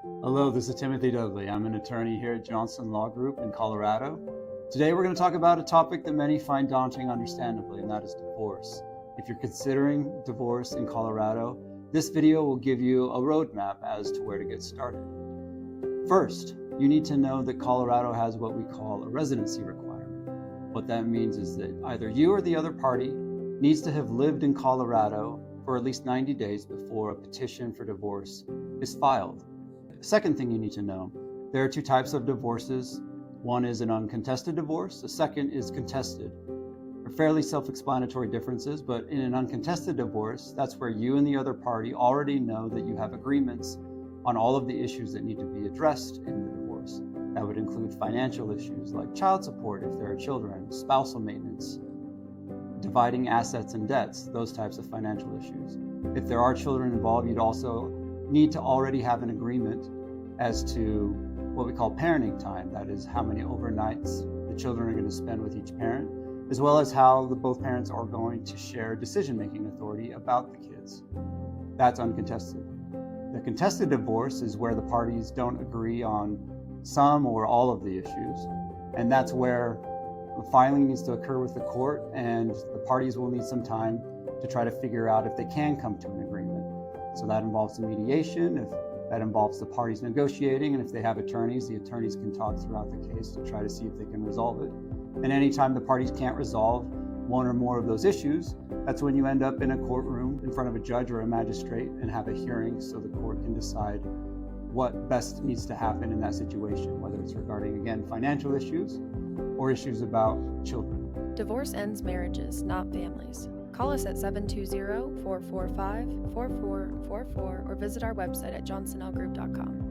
Hello, this is Timothy Dudley. I'm an attorney here at Johnson Law Group in Colorado. Today we're going to talk about a topic that many find daunting, understandably, and that is divorce. If you're considering divorce in Colorado, this video will give you a roadmap as to where to get started. First, you need to know that Colorado has what we call a residency requirement. What that means is that either you or the other party needs to have lived in Colorado for at least 90 days before a petition for divorce is filed. Second thing you need to know, there are two types of divorces. One is an uncontested divorce, the second is contested. They're fairly self-explanatory differences, but in an uncontested divorce, that's where you and the other party already know that you have agreements on all of the issues that need to be addressed in the divorce. That would include financial issues like child support if there are children, spousal maintenance, dividing assets and debts, those types of financial issues. If there are children involved, you'd also need to already have an agreement as to what we call parenting time. That is how many overnights the children are going to spend with each parent, as well as how both parents are going to share decision-making authority about the kids. That's uncontested. The contested divorce is where the parties don't agree on some or all of the issues, and that's where the filing needs to occur with the court, and the parties will need some time to try to figure out if they can come to an agreement. So that involves the mediation, if that involves the parties negotiating, and if they have attorneys, the attorneys can talk throughout the case to try to see if they can resolve it. And anytime the parties can't resolve one or more of those issues, that's when you end up in a courtroom in front of a judge or a magistrate and have a hearing so the court can decide what best needs to happen in that situation, whether it's regarding, again, financial issues or issues about children. Divorce ends marriages, not families. Call us at 720-445-4444 or visit our website at johnsonlgroup.com.